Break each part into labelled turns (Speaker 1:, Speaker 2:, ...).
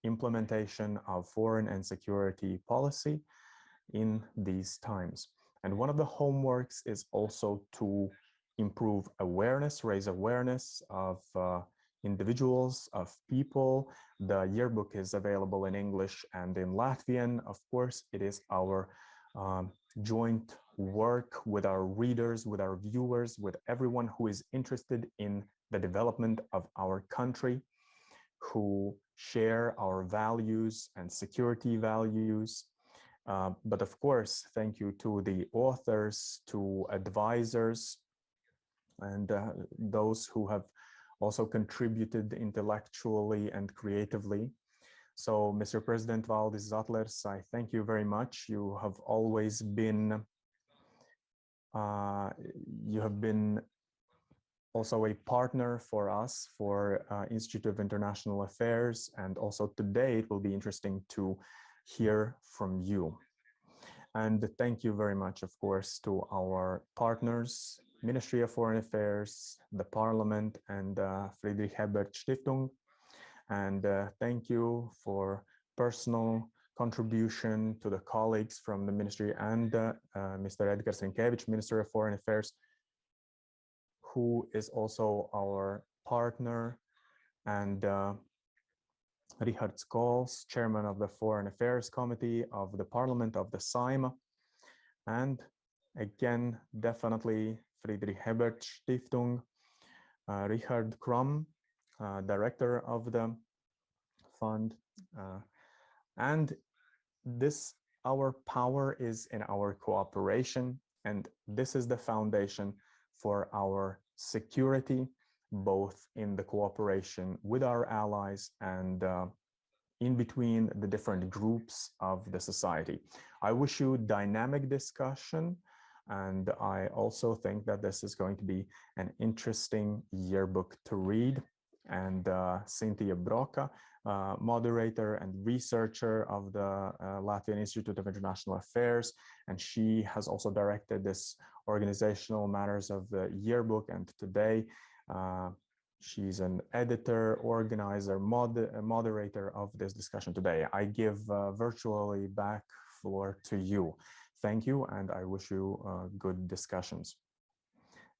Speaker 1: implementation of foreign and security policy in these times. And one of the homeworks is also to improve awareness, raise awareness of individuals, of people. The yearbook is available in English and in Latvian. Of course, it is our joint work with our readers, with our viewers, with everyone who is interested in the development of our country, who share our values and security values. But of course, thank you to the authors, to advisors, and those who have also contributed intellectually and creatively. So, Mr. President Valdis Zatlers, I thank you very much. You have always been, also a partner for us, for Institute of International Affairs, and also today it will be interesting to hear from you. And thank you very much, of course, to our partners, Ministry of Foreign Affairs, the Parliament, and Friedrich-Ebert-Stiftung. And thank you for personal contribution to the colleagues from the ministry and Mr. Edgars Rinkēvičs, Minister of Foreign Affairs, who is also our partner, and Richard Skols, Chairman of the Foreign Affairs Committee of the Parliament of the Saima, and again, definitely Friedrich-Ebert-Stiftung, Richard Krom, Director of the fund, and our power is in our cooperation, and this is the foundation for our security, both in the cooperation with our allies and in between the different groups of the society. I wish you dynamic discussion, and I also think that this is going to be an interesting yearbook to read. And Cynthia Broca, moderator and researcher of the Latvian Institute of International Affairs, and she has also directed this organizational matters of the yearbook, and today she's an editor, organizer, moderator of this discussion today. I give virtually back floor to you. Thank you, and I wish you good discussions.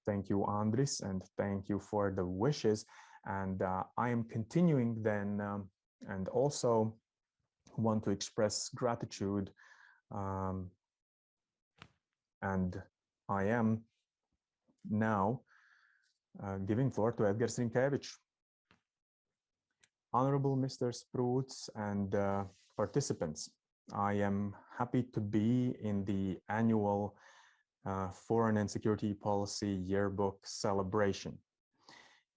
Speaker 1: Thank you, Andris, and thank you for the wishes. And I am continuing then, and also want to express gratitude, and I am now giving floor to Edgars Rinkēvičs. Honorable Mr. Sprūts and participants, I am happy to be in the annual Foreign and Security Policy Yearbook celebration.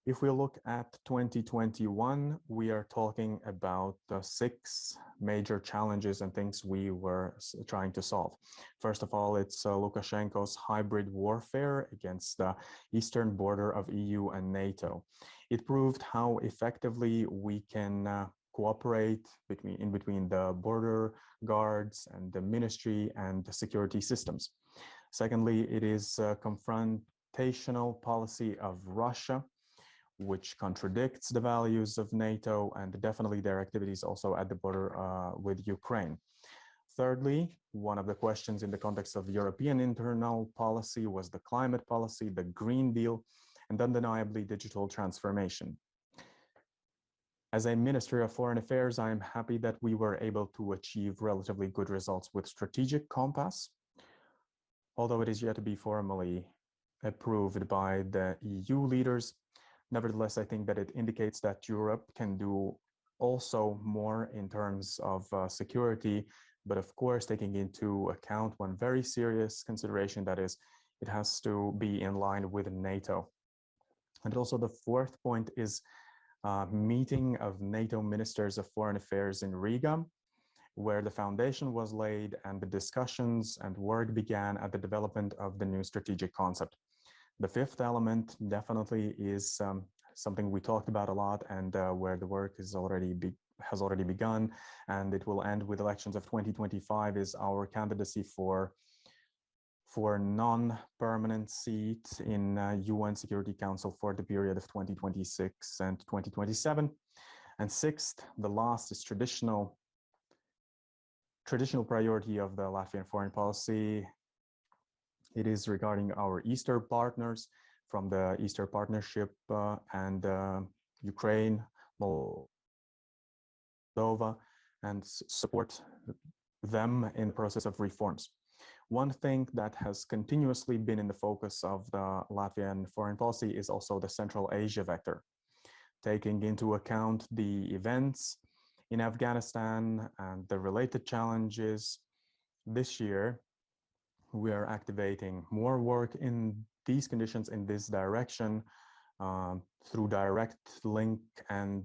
Speaker 1: If we look at 2021, we are talking about 6 major challenges and things we were trying to solve. First of all, it's Lukashenko's hybrid warfare against the eastern border of EU and NATO. It proved how effectively we can cooperate between the border guards and the ministry and the security systems. Secondly, it is a confrontational policy of Russia, which contradicts the values of NATO and definitely their activities also at the border with Ukraine. Thirdly, one of the questions in the context of European internal policy was the climate policy, the Green Deal, and undeniably digital transformation. As a Minister of Foreign Affairs, I am happy that we were able to achieve relatively good results with Strategic Compass, although it is yet to be formally approved by the EU leaders. Nevertheless, I think that it indicates that Europe can do also more in terms of security, but of course, taking into account one very serious consideration, that is, it has to be in line with NATO. And also the fourth point is meeting of NATO ministers of foreign affairs in Riga, where the foundation was laid and the discussions and work began at the development of the new strategic concept. The fifth element definitely is something we talked about a lot, and where the work has already begun, and it will end with elections of 2025, is our candidacy for non-permanent seat in UN Security Council for the period of 2026 and 2027. And sixth, the last is traditional priority of the Latvian foreign policy. It is regarding our Eastern partners from the Eastern Partnership and Ukraine, Moldova, and support them in the process of reforms. One thing that has continuously been in the focus of the Latvian foreign policy is also the Central Asia vector, taking into account the events in Afghanistan and the related challenges. This year, we are activating more work in these conditions in this direction through direct link and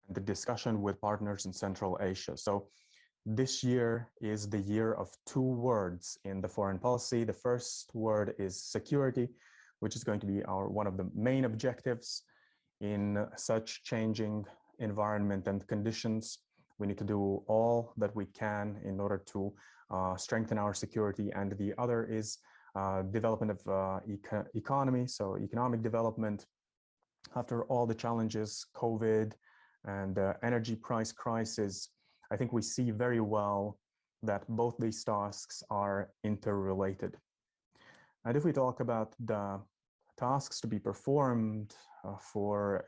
Speaker 1: the discussion with partners in Central Asia. So this year is the year of two words in the foreign policy. The first word is security, which is going to be one of the main objectives in such changing environment and conditions. We need to do all that we can in order to strengthen our security. And the other is development of economy, so economic development. After all the challenges, COVID and energy price crisis, I think we see very well that both these tasks are interrelated. And if we talk about the tasks to be performed for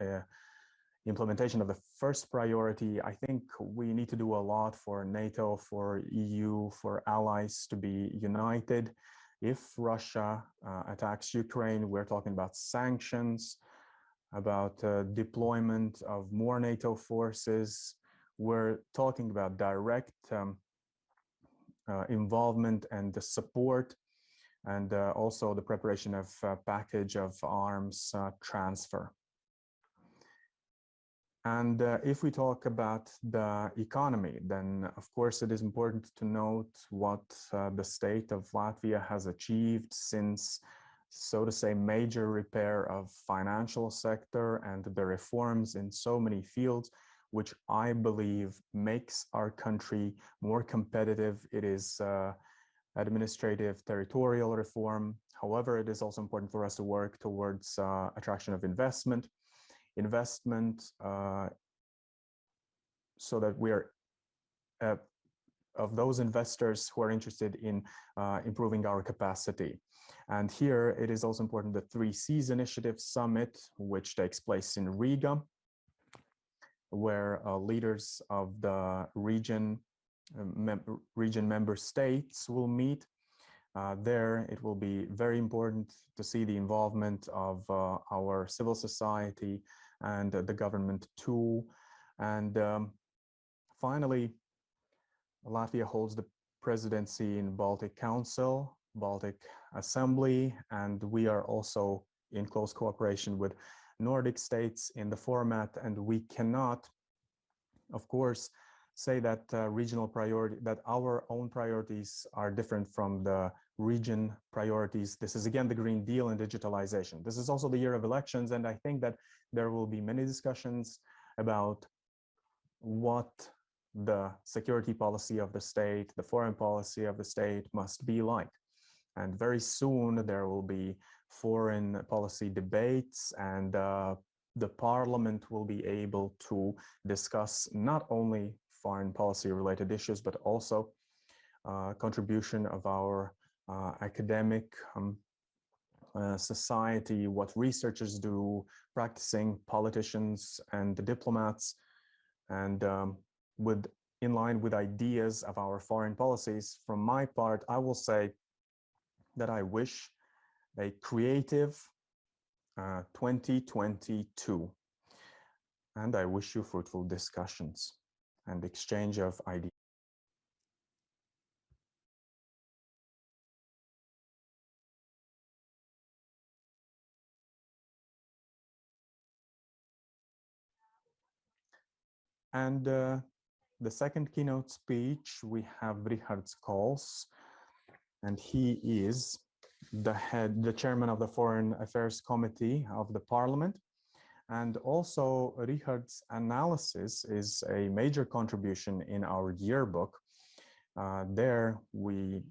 Speaker 1: implementation of the first priority, I think we need to do a lot for NATO, for EU, for allies to be united. If Russia attacks Ukraine, we're talking about sanctions, about deployment of more NATO forces. We're talking about direct involvement and the support, and also the preparation of a package of arms transfer. And if we talk about the economy, then of course it is important to note what the state of Latvia has achieved since, so to say, major repair of financial sector and the reforms in so many fields, which I believe makes our country more competitive. It is administrative territorial reform. However, it is also important for us to work towards attraction of investment so that we are of those investors who are interested in improving our capacity. And here it is also important the 3 Cs Initiative Summit, which takes place in Riga, where leaders of the region member states will meet. There it will be very important to see the involvement of our civil society and the government too. And finally, Latvia holds the presidency in Baltic Council, Baltic Assembly, and we are also in close cooperation with Nordic states in the format, and we cannot, of course, say that that our own priorities are different from the region priorities. This is again the Green Deal and digitalization. This is also the year of elections, and I think that there will be many discussions about what the security policy of the state, the foreign policy of the state must be like. And very soon there will be foreign policy debates, and the parliament will be able to discuss not only foreign policy related issues, but also contribution of our academic society, what researchers do, practicing politicians and the diplomats, and in line with ideas of our foreign policies. From my part, I will say that I wish a creative 2022, and I wish you fruitful discussions and exchange of ideas. And the second keynote speech, we have Richards Kols, and he is the chairman of the Foreign Affairs Committee of the Parliament. And also Richard's analysis is a major contribution in our yearbook. There we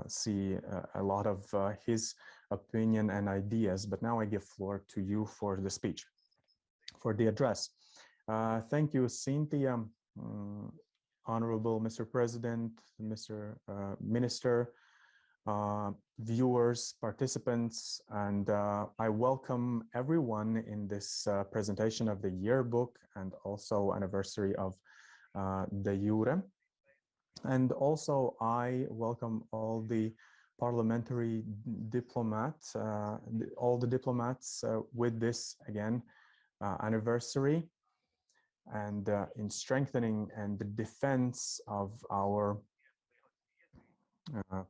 Speaker 1: see a lot of his opinion and ideas, but now I give floor to you for the speech. for the address. Thank you, Cynthia, Honorable Mr. President, Mr. Minister, viewers, participants, and I welcome everyone in this presentation of the yearbook and also anniversary of de jure. And also I welcome all the parliamentary diplomats, all the diplomats with this, again, anniversary, and in strengthening and the defense of our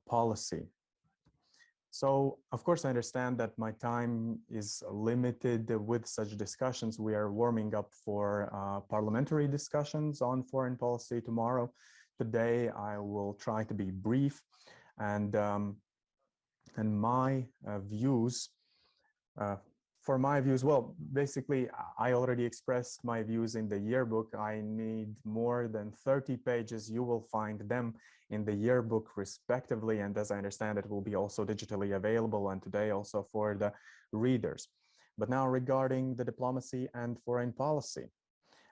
Speaker 1: policy. So, of course, I understand that my time is limited with such discussions. We are warming up for parliamentary discussions on foreign policy tomorrow. Today, I will try to be brief, and my views. For my views, well, basically, I already expressed my views in the yearbook. I need more than 30 pages. You will find them in the yearbook respectively. And as I understand, it will be also digitally available, and today also for the readers. But now regarding the diplomacy and foreign policy,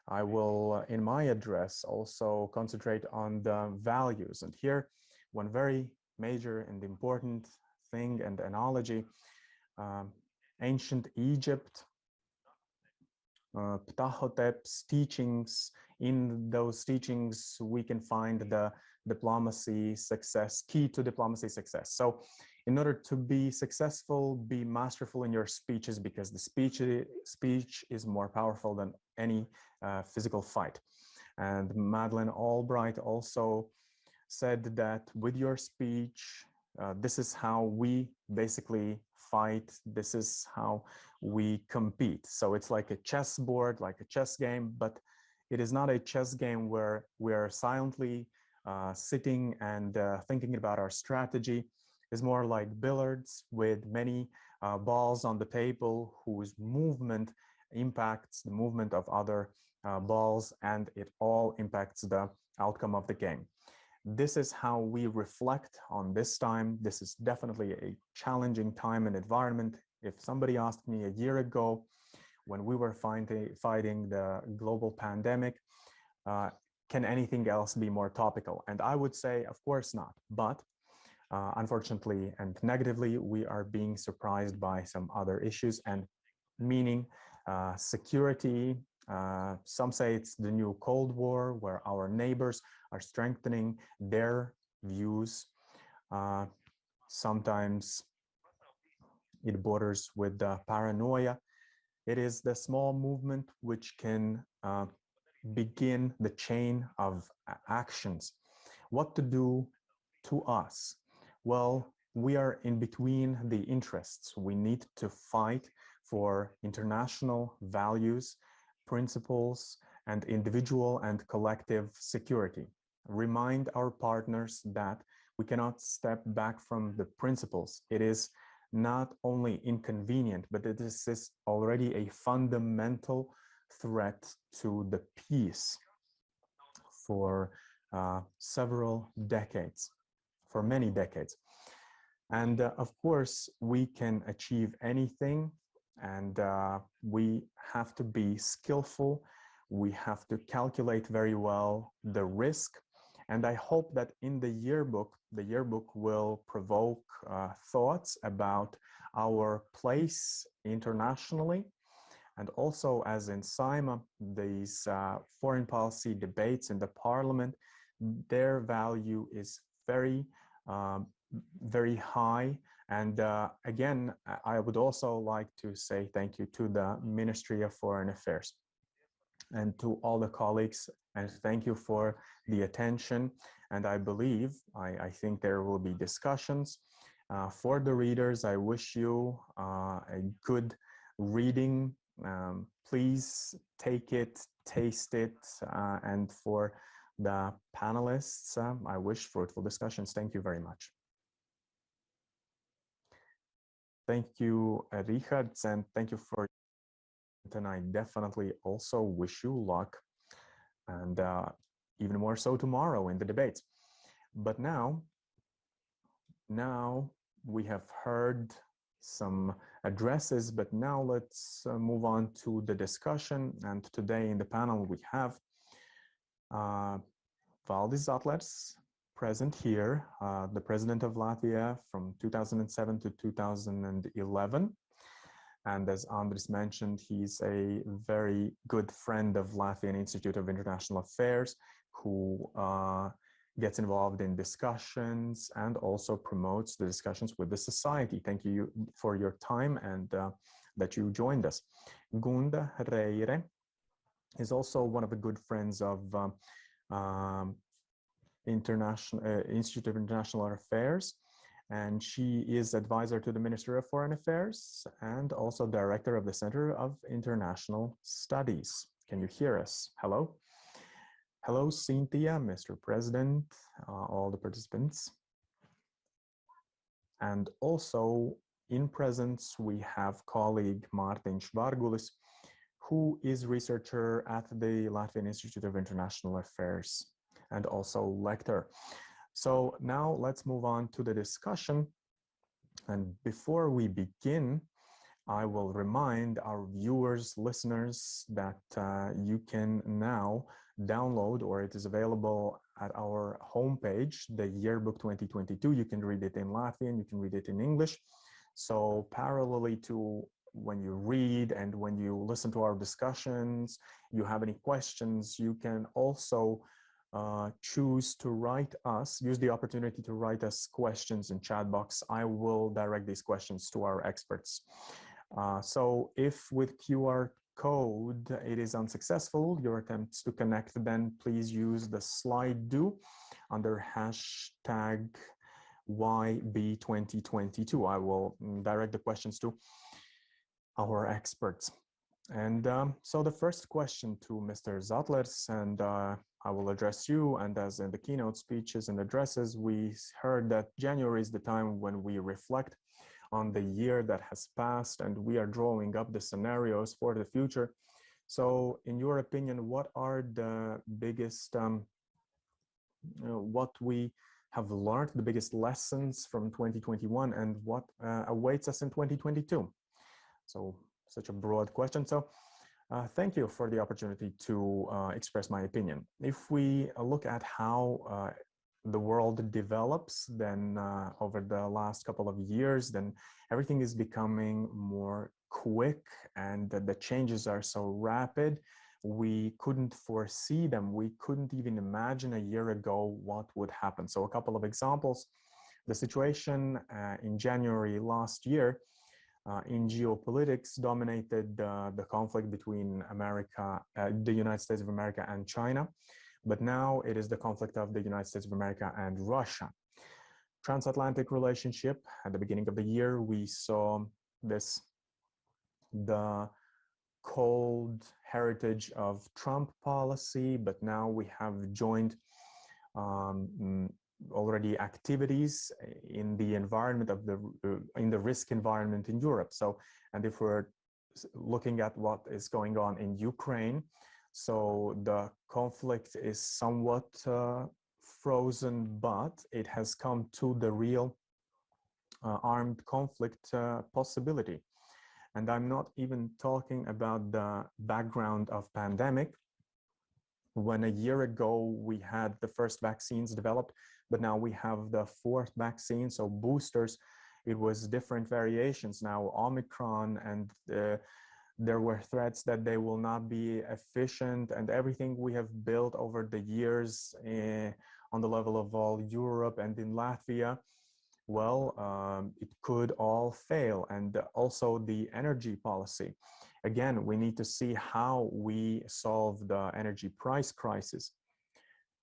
Speaker 1: I will, in my address, also concentrate on the values. And here, one very major and important thing and analogy, ancient Egypt, Ptahhotep's teachings. In those teachings, we can find the diplomacy success, key to diplomacy success. So in order to be successful, be masterful in your speeches, because the speech is more powerful than any physical fight. And Madeleine Albright also said that with your speech, this is how we basically fight. This is how we compete. So it's like a chessboard, like a chess game, but it is not a chess game where we are silently sitting and thinking about our strategy. It's more like billiards with many balls on the table whose movement impacts the movement of other balls, and it all impacts the outcome of the game. This is how we reflect on this time. This is definitely a challenging time and environment. If somebody asked me a year ago, when we were fighting the global pandemic, can anything else be more topical? And I would say, of course not. But unfortunately and negatively, we are being surprised by some other issues, and meaning security. Some say it's the new Cold War, where our neighbors are strengthening their views. Sometimes it borders with paranoia. It is the small movement which can begin the chain of actions. What to do to us? Well, we are in between the interests. We need to fight for international values, principles, and individual and collective security. Remind our partners that we cannot step back from the principles. It is not only inconvenient, but it is already a fundamental threat to the peace for several decades, for many decades. And of course, we can achieve anything, and we have to be skillful. We have to calculate very well the risk. And I hope that in the yearbook will provoke thoughts about our place internationally. And also, as in SIMA, these foreign policy debates in the parliament, their value is very, very high. And again, I would also like to say thank you to the Ministry of Foreign Affairs and to all the colleagues, and thank you for the attention. And I believe, I think there will be discussions. For the readers, I wish you a good reading. Please take it, taste it, and for the panelists, I wish fruitful discussions. Thank you very much. Thank you, Richard, and thank you for, and I definitely also wish you luck, and even more so tomorrow in the debates. But now we have heard some addresses. But now let's move on to the discussion. And today in the panel we have Valdis Zatlers, present here, the president of Latvia from 2007 to 2011. And as Andris mentioned, he's a very good friend of Latvian Institute of International Affairs, who gets involved in discussions and also promotes the discussions with the society. Thank you for your time and that you joined us. Gunda Reire is also one of the good friends of Institute of International Affairs, and she is advisor to the Minister of Foreign Affairs and also director of the Center of International Studies. Can you hear us? Hello? Hello, Cynthia, Mr. President, all the participants. And also in presence, we have colleague Mārtiņš Vargulis, who is researcher at the Latvian Institute of International Affairs and also lecturer. So now let's move on to the discussion. And before we begin, I will remind our viewers, listeners, that you can now download, or it is available at our homepage, the Yearbook 2022. You can read it in Latvian, you can read it in English. So parallelly to when you read and when you listen to our discussions, you have any questions, you can also choose to write us, use the opportunity to write us questions in chat box. I will direct these questions to our experts. So if with QR code it is unsuccessful, your attempts to connect, then please use the slide do under hashtag YB2022. I will direct the questions to our experts. And so the first question to Mr. Zatlers, and I will address you, and as in the keynote speeches and addresses, we heard that January is the time when we reflect on the year that has passed, and we are drawing up the scenarios for the future. So in your opinion, what are the biggest, what we have learned, the biggest lessons from 2021, and what awaits us in 2022? So such a broad question. So thank you for the opportunity to express my opinion. If we look at how the world develops, then over the last couple of years, then everything is becoming more quick, and the changes are so rapid. We couldn't foresee them. We couldn't even imagine a year ago what would happen. So a couple of examples. The situation in January last year in geopolitics dominated the conflict between America, the United States of America and China. But now it is the conflict of the United States of America and Russia. Transatlantic relationship, at the beginning of the year, we saw this, the cold heritage of Trump policy, but now we have joined already activities in the environment of in the risk environment in Europe. So, and if we're looking at what is going on in Ukraine, so the conflict is somewhat frozen, but it has come to the real armed conflict possibility. And I'm not even talking about the background of pandemic, when a year ago we had the first vaccines developed, but now we have the fourth vaccine, so boosters. It was different variations. Now Omicron, and there were threats that they will not be efficient, and everything we have built over the years on the level of all Europe and in Latvia, well, it could all fail. And also the energy policy. Again, we need to see how we solve the energy price crisis,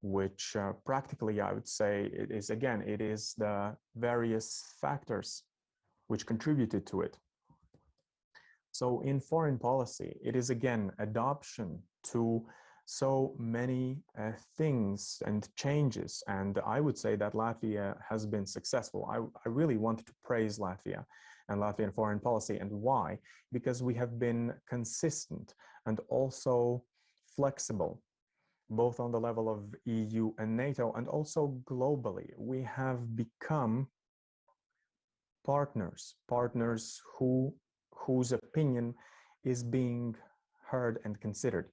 Speaker 1: which practically I would say it is, again, it is the various factors which contributed to it. So in foreign policy, it is again adoption to so many things and changes. And I would say that Latvia has been successful. I really want to praise Latvia and Latvian foreign policy. And why? Because we have been consistent and also flexible, both on the level of EU and NATO, and also globally. We have become partners who whose opinion is being heard and considered.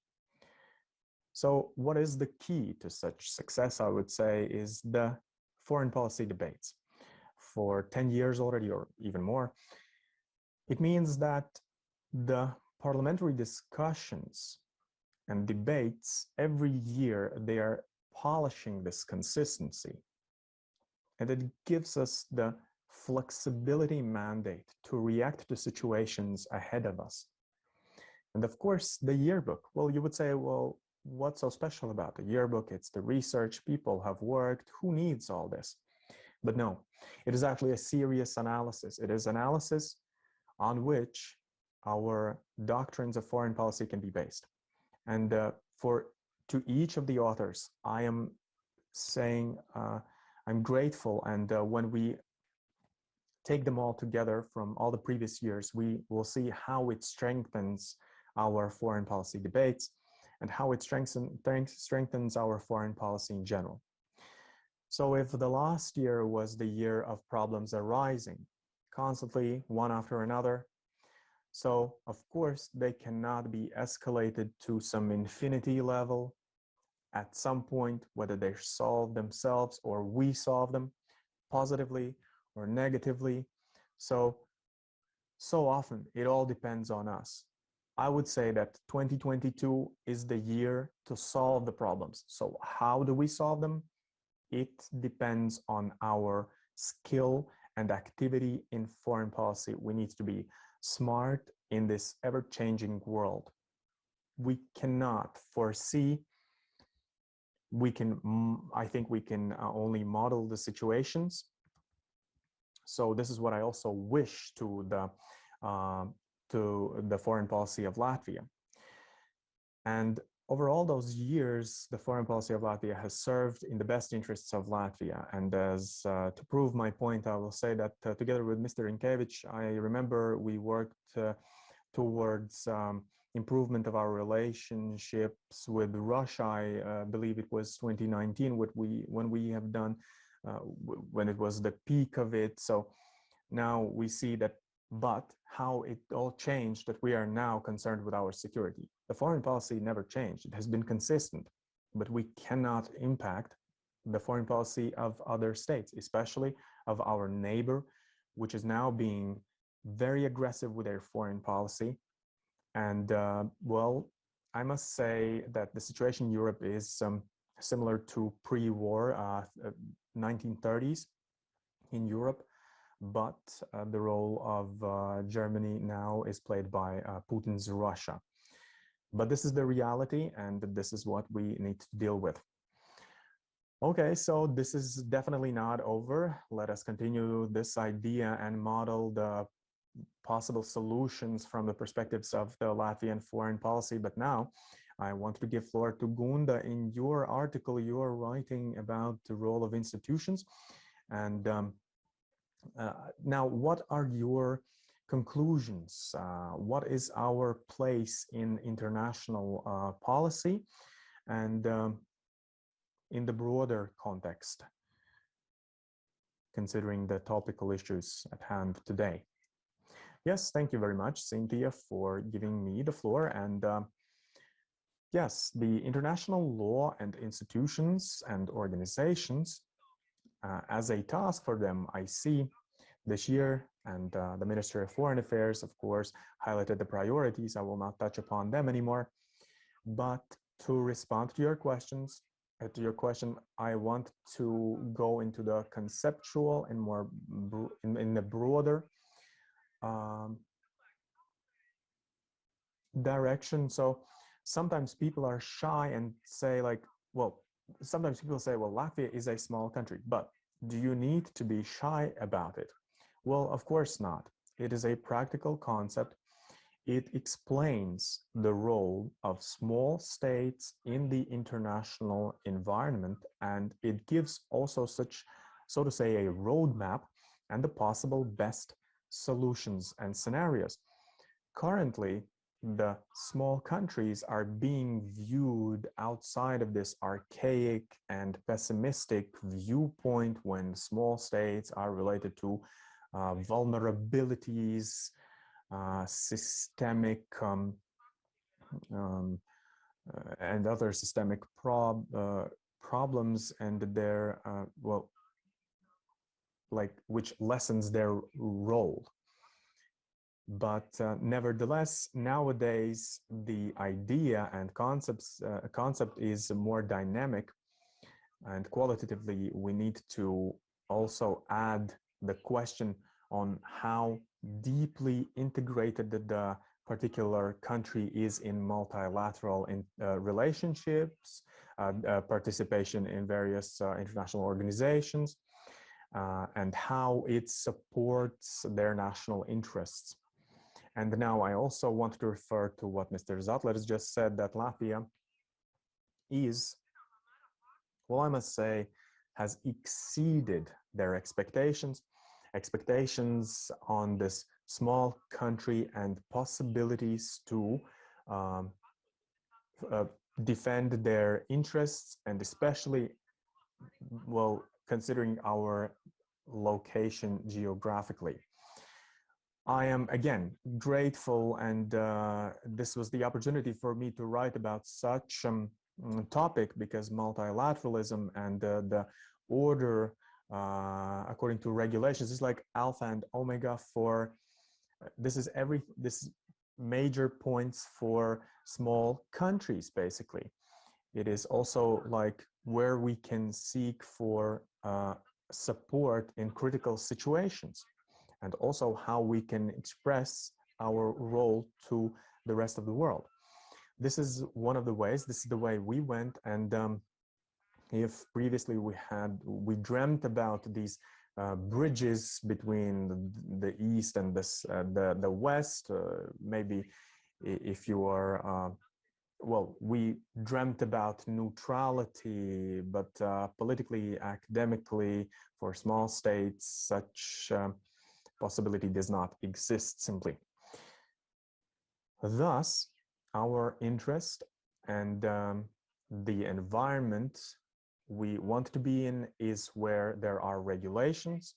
Speaker 1: So what is the key to such success, I would say, is the foreign policy debates. For 10 years already, or even more, it means that the parliamentary discussions and debates every year, they are polishing this consistency. And it gives us the flexibility mandate to react to situations ahead of us. And of course, the yearbook. Well, you would say, well, what's so special about the yearbook? It's the research, people have worked, who needs all this? But no, it is actually a serious analysis. It is analysis on which our doctrines of foreign policy can be based. And to each of the authors, I am saying I'm grateful. And when we take them all together from all the previous years, we will see how it strengthens our foreign policy debates and how it strengthens our foreign policy in general. So if the last year was the year of problems arising constantly, one after another, so of course they cannot be escalated to some infinity level at some point, whether they solve themselves or we solve them positively or negatively. So often it all depends on us. I would say that 2022 is the year to solve the problems. So how do we solve them? It depends on our skill and activity in foreign policy. We need to be smart in this ever-changing world. We cannot foresee. I think we can only model the situations. So this is what I also wish to the foreign policy of Latvia. And over all those years, the foreign policy of Latvia has served in the best interests of Latvia. And as to prove my point, I will say that together with Mr. Inkevich, I remember we worked towards improvement of our relationships with Russia. I believe it was 2019 when we have done, when it was the peak of it. So now we see that, but how it all changed, that we are now concerned with our security. The foreign policy never changed. It has been consistent, but we cannot impact the foreign policy of other states, especially of our neighbor, which is now being very aggressive with their foreign policy. And well, I must say that the situation in Europe is similar to pre-war 1930s in Europe, but the role of Germany now is played by Putin's Russia. But this is the reality, and this is what we need to deal with. Okay, so this is definitely not over. Let us continue this idea and model the possible solutions from the perspectives of the Latvian foreign policy. But now I want to give floor to Gunda. In your article, you are writing about the role of institutions. And now, what are your conclusions? What is our place in international policy and in the broader context, considering the topical issues at hand today? Yes, thank you very much, Cynthia, for giving me the floor. And yes, the international law and institutions and organizations, as a task for them, I see this year, and the Ministry of Foreign Affairs, of course, highlighted the priorities. I will not touch upon them anymore. But to respond to your questions, I want to go into the conceptual and more in the broader direction. So sometimes people are shy and say like, well, sometimes people say, well, Latvia is a small country, but do you need to be shy about it? Well, of course not. It is a practical concept. It explains the role of small states in the international environment, and it gives also such, so to say, a roadmap and the possible best solutions and scenarios. Currently, the small countries are being viewed outside of this archaic and pessimistic viewpoint when small states are related to vulnerabilities, systemic and other systemic problems, and their well, like, which lessens their role. But nevertheless, nowadays the idea and concept is more dynamic, and qualitatively we need to also add the question on how deeply integrated the particular country is in multilateral relationships, participation in various international organizations, and how it supports their national interests. And now I also want to refer to what Mr. Zatler has just said, that Latvia is, well, I must say, has exceeded their expectations on this small country and possibilities to defend their interests, and especially, well, considering our location geographically. I am again grateful, and this was the opportunity for me to write about such topic, because multilateralism and the order according to regulations is like alpha and omega for this is major points for small countries. Basically, it is also like where we can seek for support in critical situations, and also how we can express our role to the rest of the world. This is one of the ways, this is the way we went. And if previously we dreamt about these bridges between the East and the West, maybe if you are, well, we dreamt about neutrality, but politically, academically, for small states, such possibility does not exist simply. Thus, our interest and the environment we want to be in is where there are regulations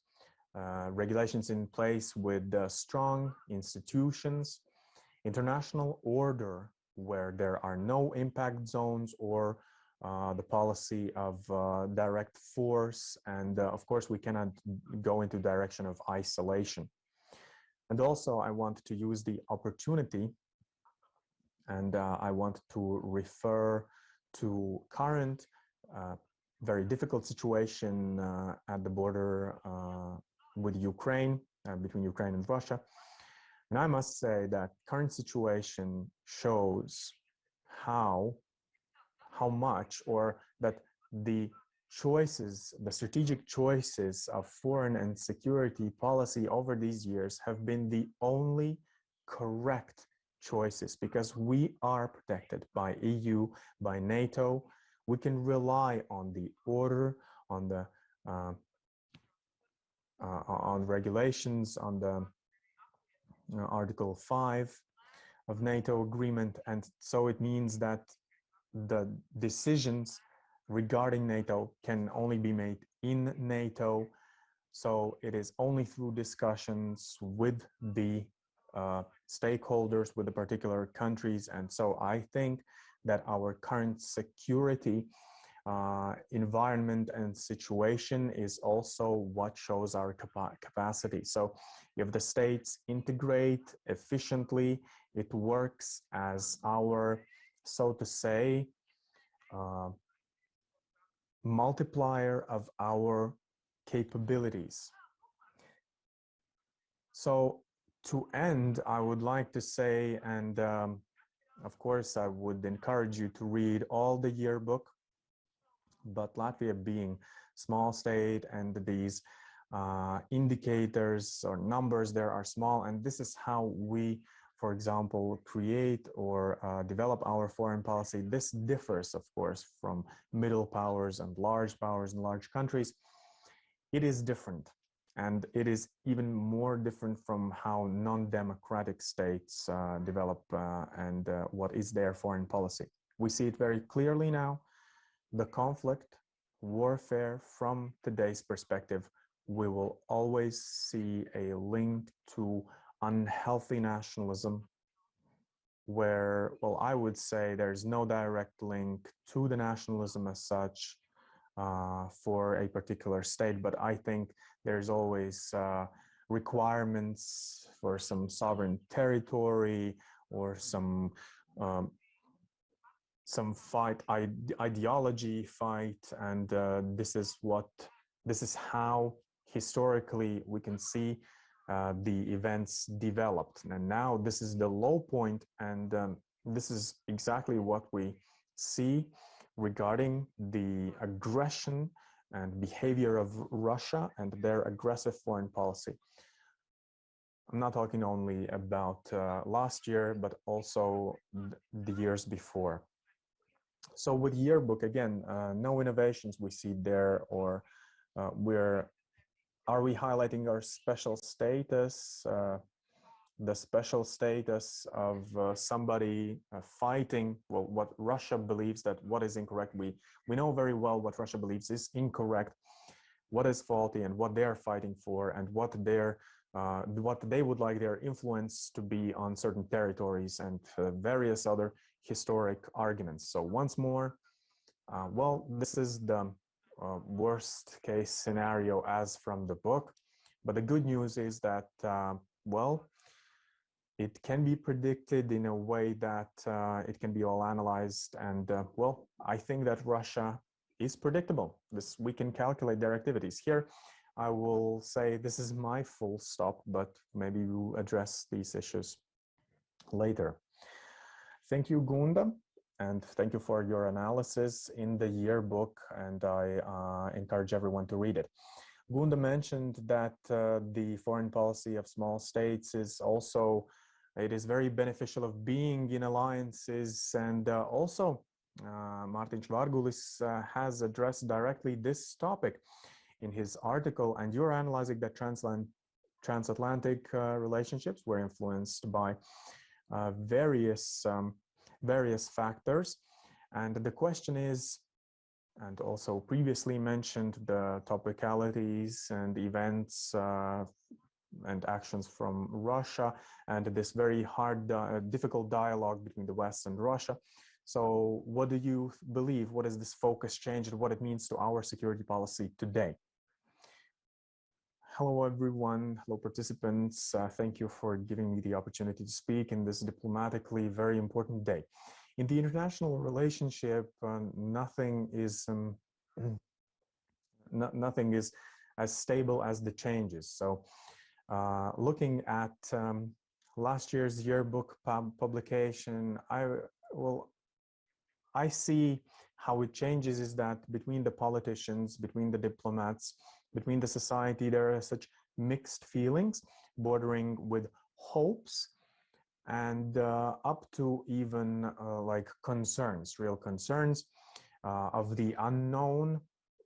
Speaker 1: in place with strong institutions, international order where there are no impact zones or the policy of direct force, and of course we cannot go into direction of isolation. And also I want to use the opportunity, and I want to refer to current very difficult situation at the border with Ukraine, between Ukraine and Russia. And I must say that current situation shows how much, or that the choices, the strategic choices of foreign and security policy over these years have been the only correct choices, because we are protected by EU, by NATO. We can rely on the order, on the on regulations, on the Article 5 of NATO agreement, and so it means that the decisions regarding NATO can only be made in NATO. So it is only through discussions with the stakeholders, with the particular countries. And so I think that our current security environment and situation is also what shows our capacity. So if the states integrate efficiently, it works as our, so to say, multiplier of our capabilities. So to end, I would like to say, and of course I would encourage you to read all the yearbook, but Latvia being small state, and these indicators or numbers there are small, and this is how we, for example, create or develop our foreign policy. This differs, of course, from middle powers and large countries. It is different, and it is even more different from how non-democratic states develop and what is their foreign policy. We see it very clearly now. The conflict, warfare, from today's perspective, we will always see a link to unhealthy nationalism, where, well, I would say there's no direct link to the nationalism as such for a particular state, but I think there's always requirements for some sovereign territory or some ideology fight, and this is how historically we can see the events developed. And now this is the low point, and this is exactly what we see regarding the aggression and behavior of Russia and their aggressive foreign policy. I'm not talking only about last year, but also the years before. So with Yearbook, again, no innovations we see there, or are we highlighting our special status, the special status of somebody fighting, well, what Russia believes that what is incorrect. We know very well what Russia believes is incorrect, what is faulty, and what they are fighting for, and what they would like their influence to be on certain territories, and various other historic arguments. So once more, well, this is the worst case scenario as from the book, but the good news is that, well, it can be predicted in a way that it can be all analyzed, and well, I think that Russia is predictable. We can calculate their activities. Here, I will say this is my full stop, but maybe we'll address these issues later. Thank you, Gunda, and thank you for your analysis in the Yearbook, and I encourage everyone to read it. Gunda mentioned that the foreign policy of small states is also, it is very beneficial of being in alliances, and also Mārtiņš Vārgulis has addressed directly this topic in his article, and you're analyzing that transatlantic relationships were influenced by various factors, and the question is, and also previously mentioned, the topicalities and events and actions from Russia, and this very hard, difficult dialogue between the West and Russia. So what do you believe? What is this focus change and what it means to our security policy today? Hello, everyone. Hello, participants. Thank you for giving me the opportunity to speak in this diplomatically very important day. In the international relationship, nothing is as stable as the changes. So looking at last year's Yearbook publication, I see how it changes is that between the politicians, between the diplomats, between the society, there are such mixed feelings bordering with hopes and up to even like concerns, real concerns of the unknown,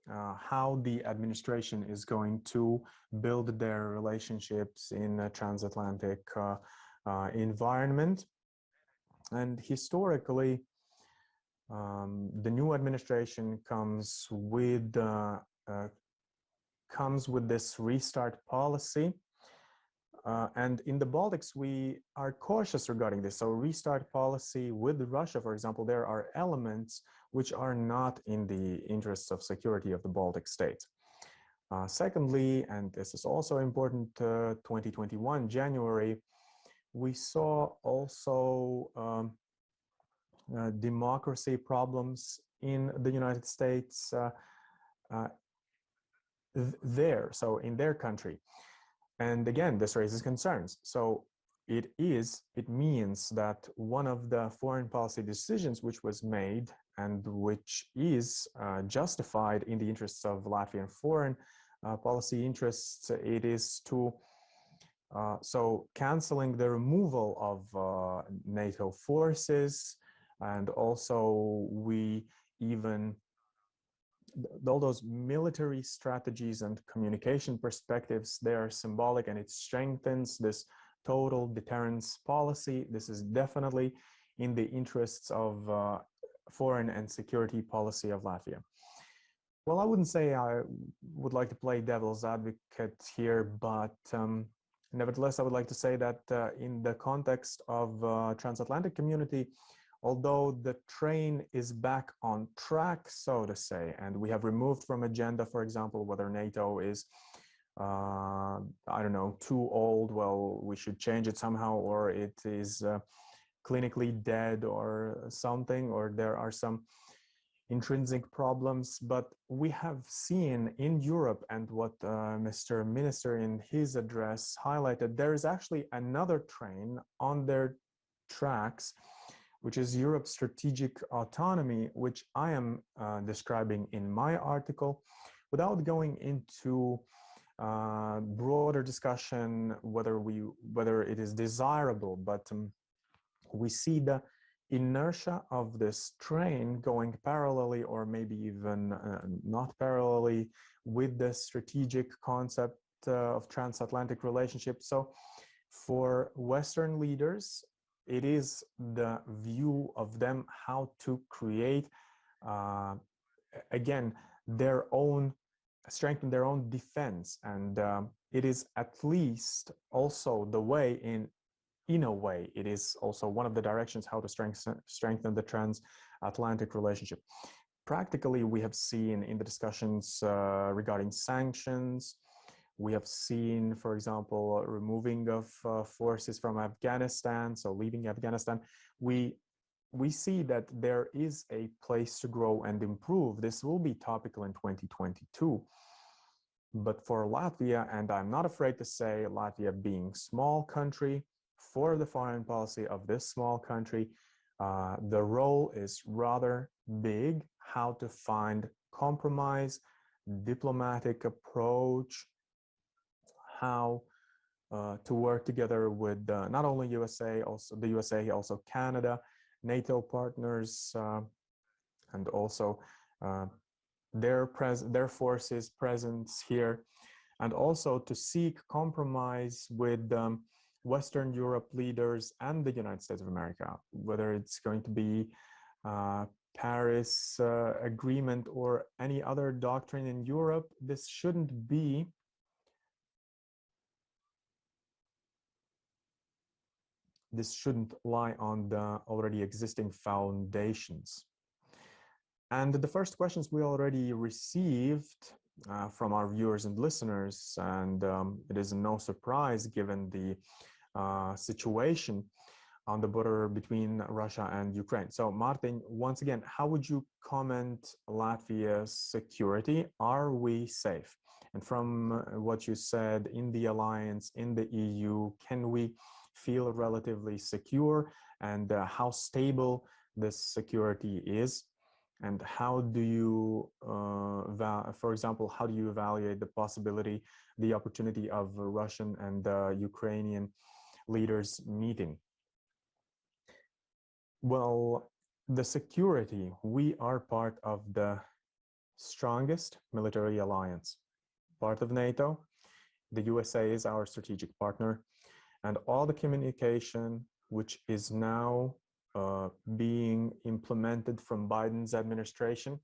Speaker 1: how the administration is going to build their relationships in a transatlantic environment. And historically, the new administration comes with this restart policy. And in the Baltics, we are cautious regarding this. So restart policy with Russia, for example, there are elements which are not in the interests of security of the Baltic states. Secondly, and this is also important, 2021, January, we saw also democracy problems in the United States so in their country. And again, this raises concerns. So it means that one of the foreign policy decisions which was made and which is justified in the interests of Latvian foreign policy interests, it is to so canceling the removal of NATO forces, and also we even all those military strategies and communication perspectives, they are symbolic, and it strengthens this total deterrence policy. This is definitely in the interests of foreign and security policy of Latvia. Well, I wouldn't say I would like to play devil's advocate here, but Nevertheless, I would like to say that in the context of transatlantic community, although the train is back on track, so to say, and we have removed from agenda, for example, whether NATO is, I don't know, too old, well, we should change it somehow, or it is clinically dead or something, or there are some intrinsic problems, but we have seen in Europe, and what Mr. Minister in his address highlighted, there is actually another train on their tracks, which is Europe's strategic autonomy, which I am describing in my article, without going into broader discussion whether it is desirable, but we see the inertia of this train going parallelly, or maybe even not parallelly, with the strategic concept of transatlantic relationship. So for Western leaders, it is the view of them how to create, again, their own, strengthen their own defense. And it is at least also the way, in a way, it is also one of the directions how to strengthen the transatlantic relationship. Practically, we have seen in the discussions regarding sanctions, we have seen, for example, removing of forces from Afghanistan, so leaving Afghanistan. We see that there is a place to grow and improve. This will be topical in 2022. But for Latvia, and I'm not afraid to say, Latvia being small country, for the foreign policy of this small country, the role is rather big, how to find compromise, diplomatic approach, how to work together with not only USA, also the USA, also Canada, NATO partners, and also their forces presence here, and also to seek compromise with Western Europe leaders and the United States of America, whether it's going to be Paris Agreement or any other doctrine in Europe. This shouldn't lie on the already existing foundations. And the first questions we already received from our viewers and listeners, and it is no surprise given the situation on the border between Russia and Ukraine. So Martin, once again, how would you comment Latvia's security? Are we safe? And from what you said, in the alliance, in the EU, can we feel relatively secure? And how stable this security is? And how do you, for example, how do you evaluate the possibility, the opportunity of Russian and Ukrainian leaders meeting? Well, the security, we are part of the strongest military alliance, part of NATO. The USA is our strategic partner, and all the communication which is now being implemented from Biden's administration,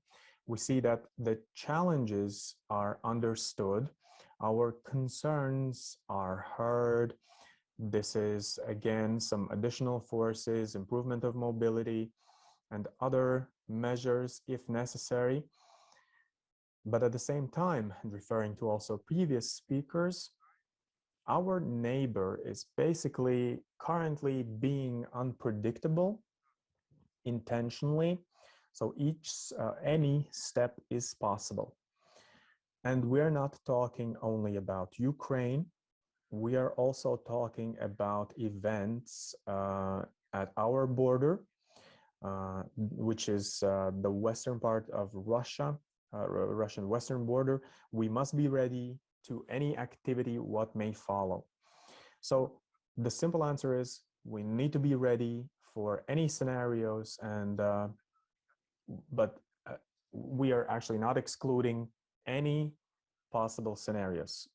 Speaker 1: we see that the challenges are understood, our concerns are heard. This is, again, some additional forces, improvement of mobility, and other measures if necessary. But at the same time, and referring to also previous speakers, our neighbor is basically currently being unpredictable intentionally. So any step is possible. And we're not talking only about Ukraine. We are also talking about events at our border, which is the western part of Russia, Russian western border. We must be ready to any activity what may follow. So the simple answer is we need to be ready for any scenarios, and but we are actually not excluding any possible scenarios.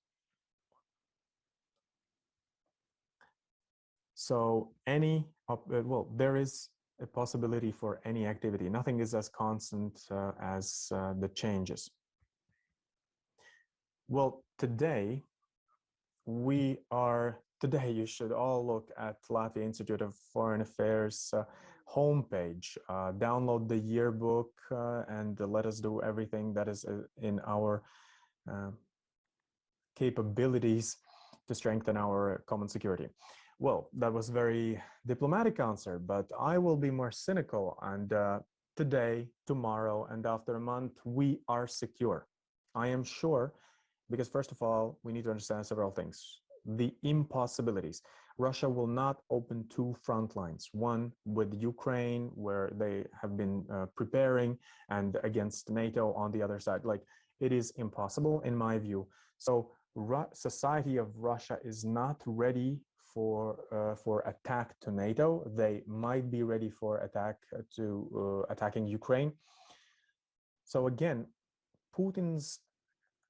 Speaker 1: So there is a possibility for any activity. Nothing is as constant as the changes. Well, today, today you should all look at Latvia Institute of Foreign Affairs homepage, download the yearbook, and let us do everything that is in our capabilities to strengthen our common security. Well, that was a very diplomatic answer, but I will be more cynical. And today, tomorrow, and after a month, we are secure. I am sure, because first of all, we need to understand several things. The impossibilities. Russia will not open two front lines, one with Ukraine, where they have been preparing, and against NATO on the other side. Like, it is impossible in my view. So society of Russia is not ready for attack to NATO. They might be ready for attacking Ukraine. So again, Putin's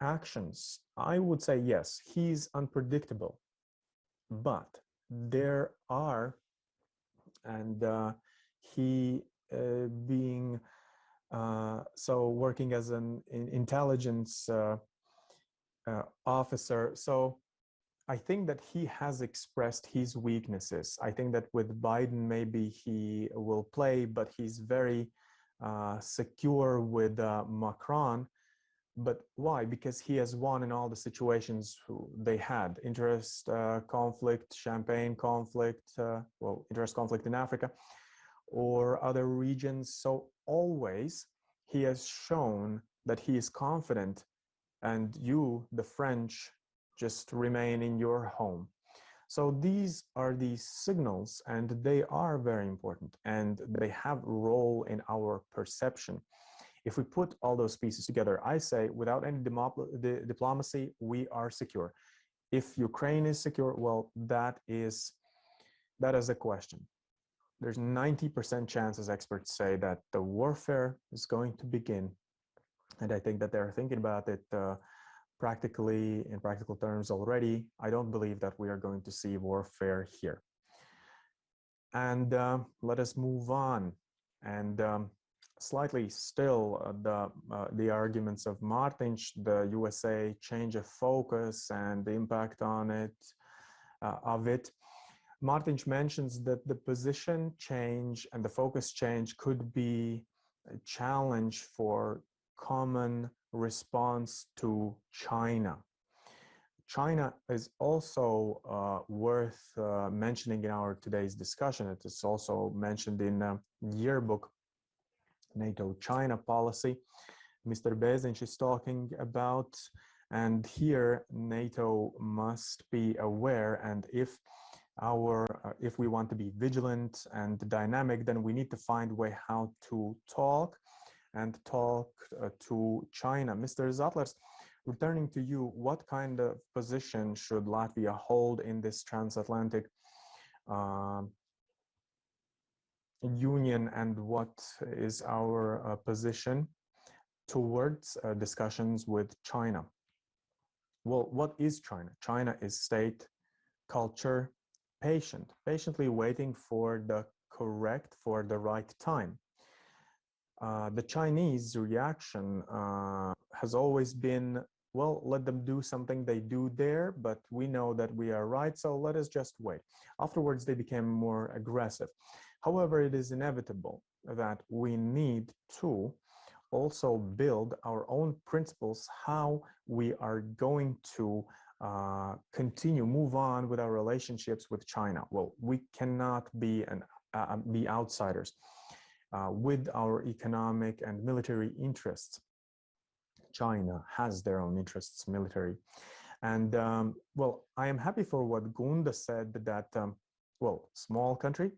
Speaker 1: actions, I would say yes, he's unpredictable, but there are, and he being so working as an intelligence officer. So I think that he has expressed his weaknesses. I think that with Biden, maybe he will play, but he's very secure with Macron. But why? Because he has won in all the situations they had. Interest conflict, Champagne conflict, well, interest conflict in Africa or other regions. So always he has shown that he is confident, and you, the French, just remain in your home. So these are the signals, and they are very important, and they have a role in our perception. If we put all those pieces together, I say without any diplomacy, we are secure. If Ukraine is secure, well, that is a question. There's 90% chance, as experts say, that the warfare is going to begin. And I think that they're thinking about it practically, in practical terms already. I don't believe that we are going to see warfare here. And let us move on. And slightly still the arguments of Martins, the USA change of focus and the impact on it, of it. Martins mentions that the position change and the focus change could be a challenge for common response to China. China is also worth mentioning in our today's discussion. It is also mentioned in Yearbook, NATO-China policy. Mr. Bezinch is talking about, and here NATO must be aware, and if we want to be vigilant and dynamic, then we need to find a way how to talk to China. Mr. Zatlers, returning to you, what kind of position should Latvia hold in this transatlantic union, and what is our position towards discussions with China? Well, what is China? China is state, culture, patiently waiting for the right time. The Chinese reaction has always been, well, let them do something they do there, but we know that we are right, so let us just wait. Afterwards, they became more aggressive. However, it is inevitable that we need to also build our own principles, how we are going to move on with our relationships with China. Well, we cannot be outsiders with our economic and military interests. China has their own interests, military. And well, I am happy for what Gunda said, that, well, small country,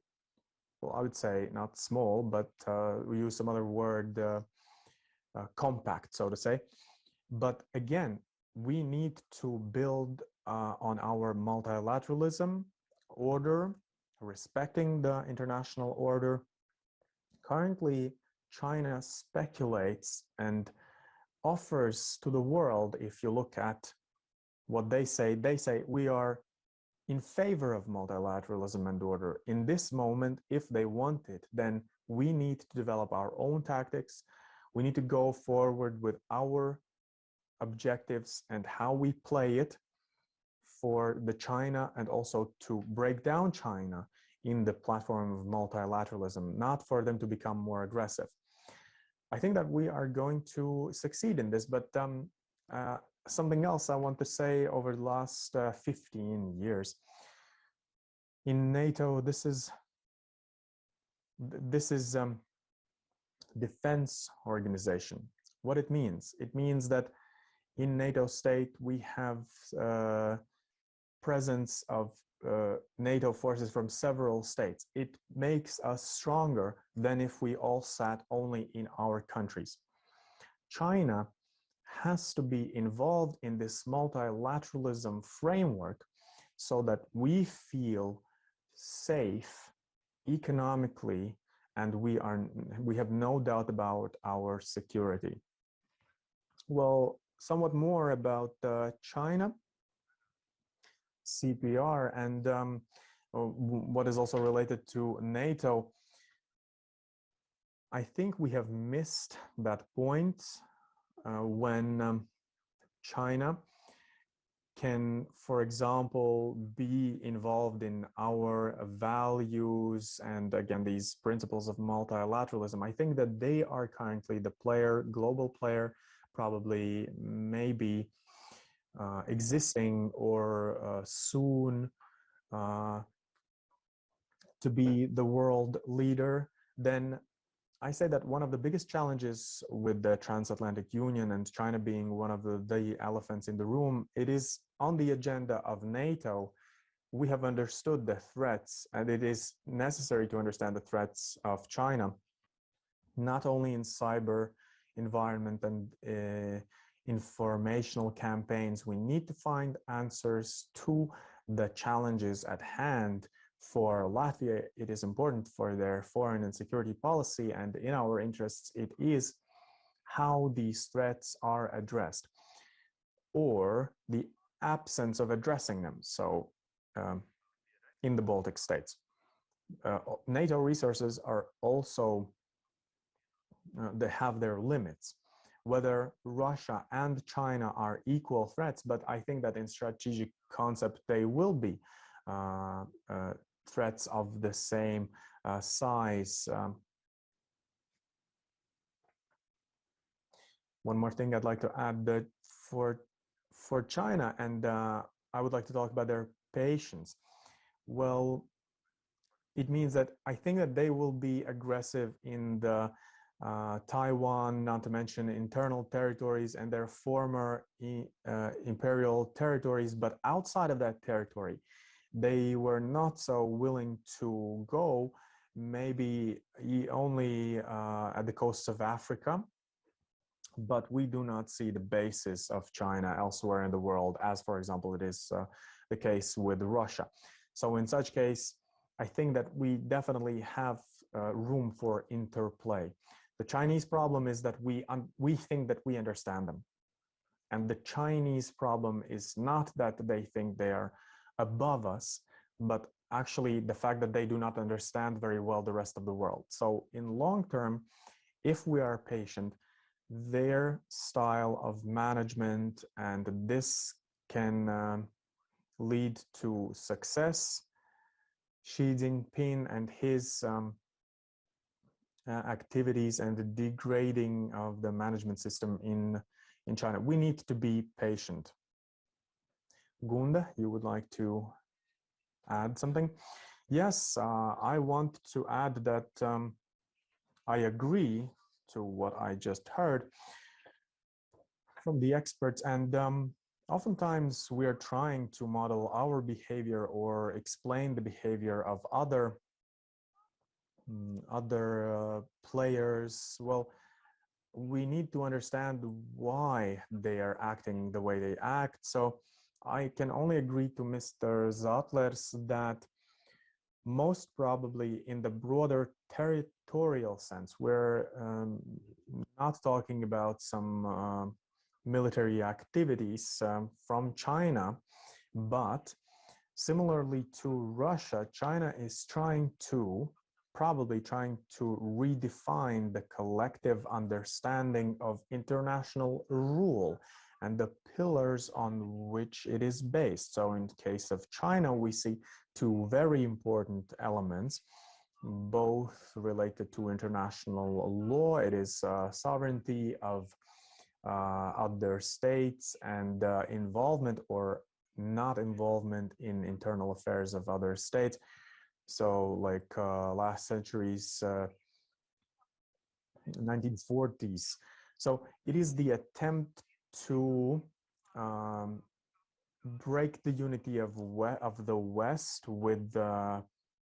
Speaker 1: well, I would say not small, but we use some other word, compact, so to say. But again, we need to build on our multilateralism order, respecting the international order. Currently, China speculates and offers to the world, if you look at what they say we are in favor of multilateralism and order. In this moment, if they want it, then we need to develop our own tactics. We need to go forward with our objectives and how we play it for the China and also to break down China in the platform of multilateralism, not for them to become more aggressive. I think that we are going to succeed in this, but something else I want to say over the last 15 years. In NATO, this is defense organization. What it means that in NATO state we have presence of NATO forces from several states. It makes us stronger than if we all sat only in our countries. China has to be involved in this multilateralism framework so that we feel safe economically, and we have no doubt about our security. Well, somewhat more about China, CPR, and what is also related to NATO. I think we have missed that point when China can, for example, be involved in our values and again these principles of multilateralism. I think that they are currently the player, global player, probably maybe existing or soon to be the world leader. Then I say that one of the biggest challenges with the transatlantic union and China being one of the elephants in the room, it is on the agenda of NATO. We have understood the threats, and it is necessary to understand the threats of China, not only in cyber environment and informational campaigns. We need to find answers to the challenges at hand. For Latvia, it is important for their foreign and security policy, and in our interests, it is how these threats are addressed or the absence of addressing them. So in the Baltic states, NATO resources are also, they have their limits. Whether Russia and China are equal threats, but I think that in strategic concept, they will be threats of the same size. One more thing I'd like to add, that for China, and I would like to talk about their patience. Well, it means that I think that they will be aggressive in the Taiwan, not to mention internal territories and their former imperial territories, but outside of that territory, they were not so willing to go, maybe only at the coasts of Africa, but we do not see the basis of China elsewhere in the world, as for example, it is the case with Russia. So in such case, I think that we definitely have room for interplay. The Chinese problem is that we think that we understand them. And the Chinese problem is not that they think they are above us, but actually the fact that they do not understand very well the rest of the world. So in long term, if we are patient, their style of management and this can lead to success. Xi Jinping and his activities and the degrading of the management system in China. We need to be patient. Gunda, you would like to add something? Yes, I want to add that I agree to what I just heard from the experts, and oftentimes we are trying to model our behavior or explain the behavior of other players. Well, we need to understand why they are acting the way they act. So I can only agree to Mr. Zatlers that most probably in the broader territorial sense, we're not talking about some military activities from China, but similarly to Russia, China is probably trying to redefine the collective understanding of international rule. and the pillars on which it is based. So in case of China, we see two very important elements, both related to international law. It is sovereignty of other states and involvement or not involvement in internal affairs of other states. So like last century's 1940s. So it is the attempt to break the unity of the West with the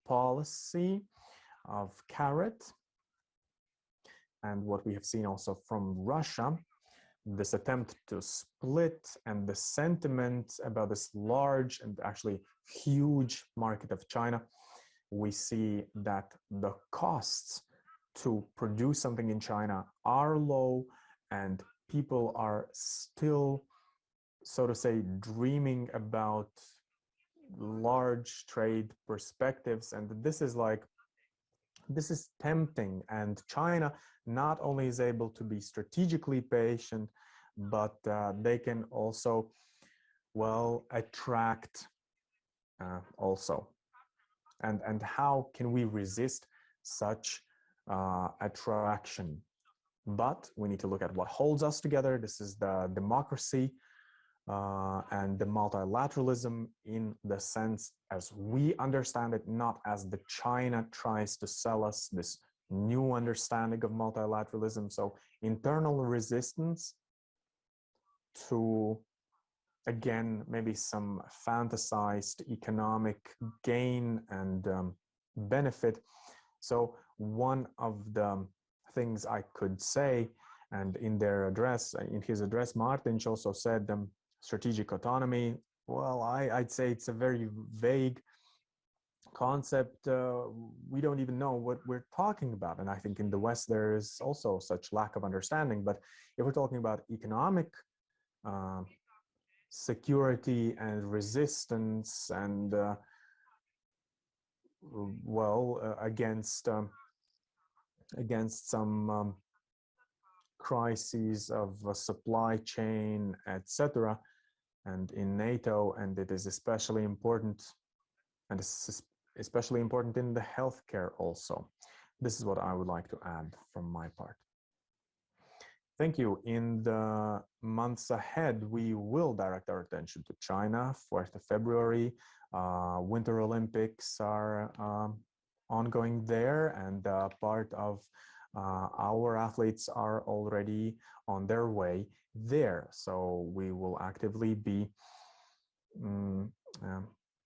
Speaker 1: policy of carrot, and what we have seen also from Russia, this attempt to split, and the sentiment about this large and actually huge market of China. We see that the costs to produce something in China are low, and people are still, so to say, dreaming about large trade perspectives. And this is tempting, and China not only is able to be strategically patient, but they can also, well, attract also. And how can we resist such attraction? But we need to look at what holds us together. This is the democracy and the multilateralism in the sense as we understand it, not as the China tries to sell us this new understanding of multilateralism. So internal resistance to, again, maybe some fantasized economic gain and benefit. So one of the things I could say, and in their address, in his address, Martins also said strategic autonomy. Well, I'd say it's a very vague concept. We don't even know what we're talking about. And I think in the West, there is also such lack of understanding. But if we're talking about economic security and resistance and, against some crises of supply chain, etc., and in NATO, and it is especially important, and especially important in the healthcare also. This is what I would like to add from my part. Thank you. In the months ahead, we will direct our attention to China. 4th of February, Winter Olympics are ongoing there, and part of our athletes are already on their way there. So we will actively be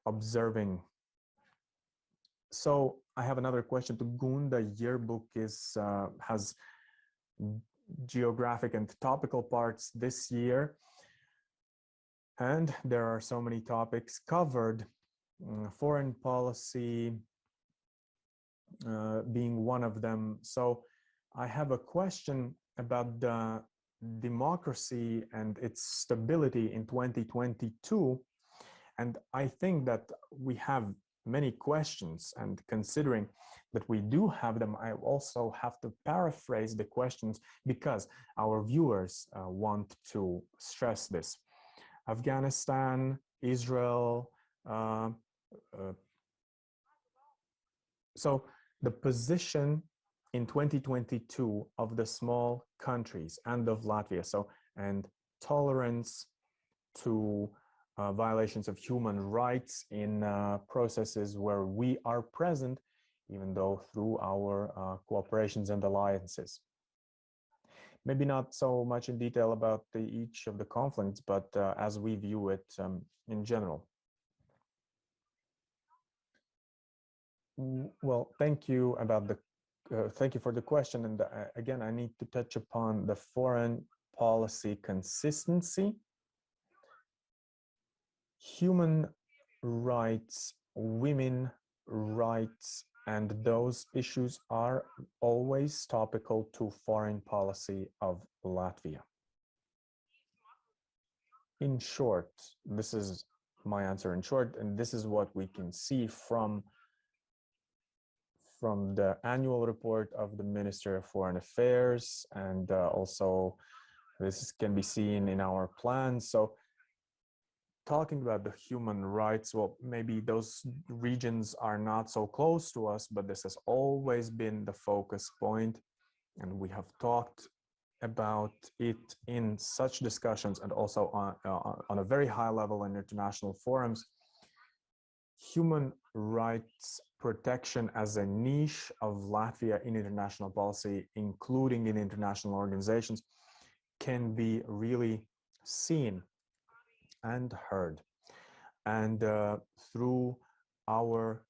Speaker 1: observing. So I have another question to Gunda. Yearbook has geographic and topical parts this year, and there are so many topics covered, foreign policy being one of them. So I have a question about the democracy and its stability in 2022, and I think that we have many questions, and considering that we do have them, I also have to paraphrase the questions because our viewers want to stress this. Afghanistan, Israel, so the position in 2022 of the small countries and of Latvia, and tolerance to violations of human rights in processes where we are present, even though through our cooperations and alliances. Maybe not so much in detail about each of the conflicts, but as we view it in general. Well, thank you for the question. And again, I need to touch upon the foreign policy consistency. Human rights, women rights, and those issues are always topical to foreign policy of Latvia. In short, this is my answer in short, and this is what we can see from the annual report of the Ministry of Foreign Affairs, and also This can be seen in our plans. So talking about the human rights, well, maybe those regions are not so close to us, but this has always been the focus point. And we have talked about it in such discussions and also on a very high level in international forums. Human rights protection as a niche of Latvia in international policy, including in international organizations, can be really seen and heard. And through our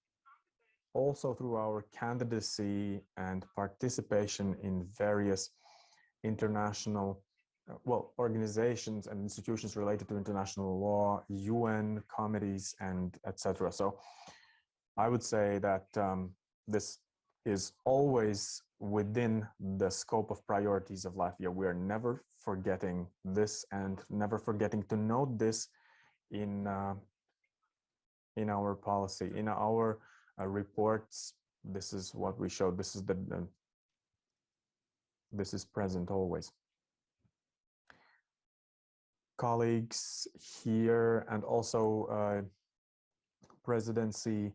Speaker 1: candidacy and participation in various international organizations and institutions related to international law, UN committees, and etc. So I would say that this is always within the scope of priorities of Latvia. We are never forgetting this and never forgetting to note this in our policy, in our reports. This is what we showed. This is present always. Colleagues here, and also presidency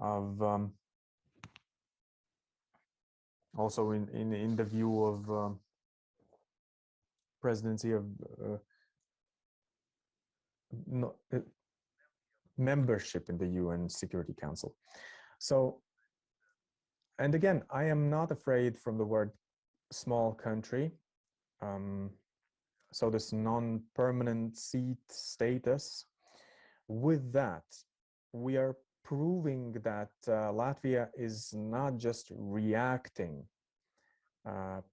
Speaker 1: of also in the view of presidency of membership in the UN Security Council. So, and again, I am not afraid from the word small country. So this non-permanent seat status, with that, we are proving that Latvia is not just reacting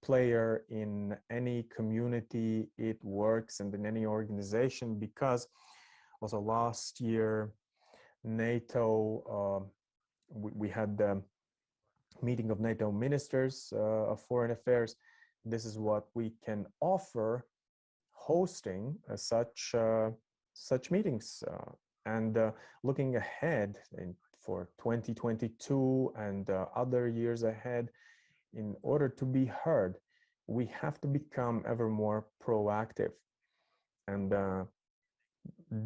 Speaker 1: player in any community it works and in any organization, because also last year NATO, we had the meeting of NATO ministers of foreign affairs. This is what we can offer, hosting such meetings and looking ahead for 2022 and other years ahead. In order to be heard, we have to become ever more proactive. And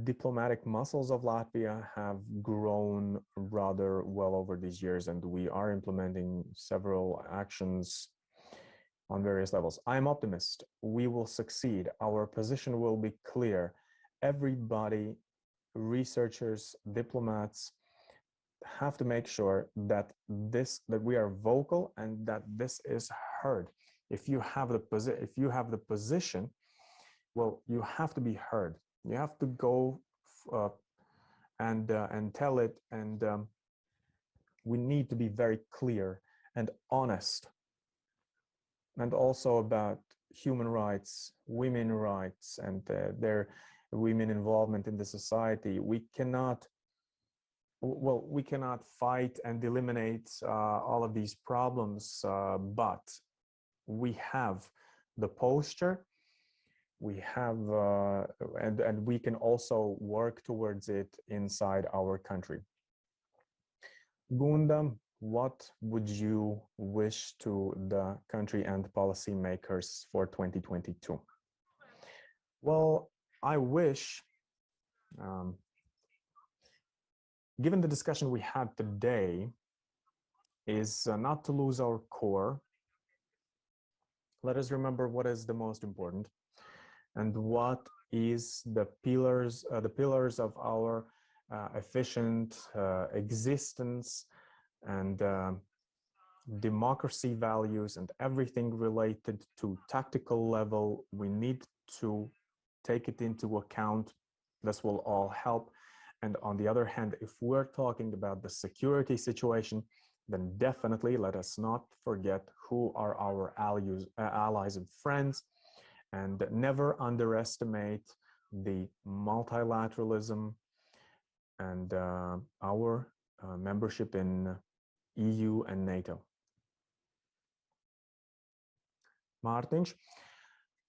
Speaker 1: diplomatic muscles of Latvia have grown rather well over these years, and we are implementing several actions on various levels. I'm optimist. We will succeed. Our position will be clear. Everybody, researchers, diplomats, have to make sure that we are vocal and that this is heard. If you have the position, well, you have to be heard. You have to go and tell it, and we need to be very clear and honest. And also about human rights, women rights, and their women involvement in the society. We cannot fight and eliminate all of these problems, but we have the posture, we have, and we can also work towards it inside our country. Gunda, what would you wish to the country and policymakers for 2022? Well, I wish, given the discussion we had today, is not to lose our core. Let us remember what is the most important and what is the pillars of our efficient existence and democracy values and everything related to tactical level. We need to take it into account. This will all help. And on the other hand, if we're talking about the security situation, then definitely let us not forget who are our allies and friends, and never underestimate the multilateralism and our membership in EU and NATO. Mārtiņš,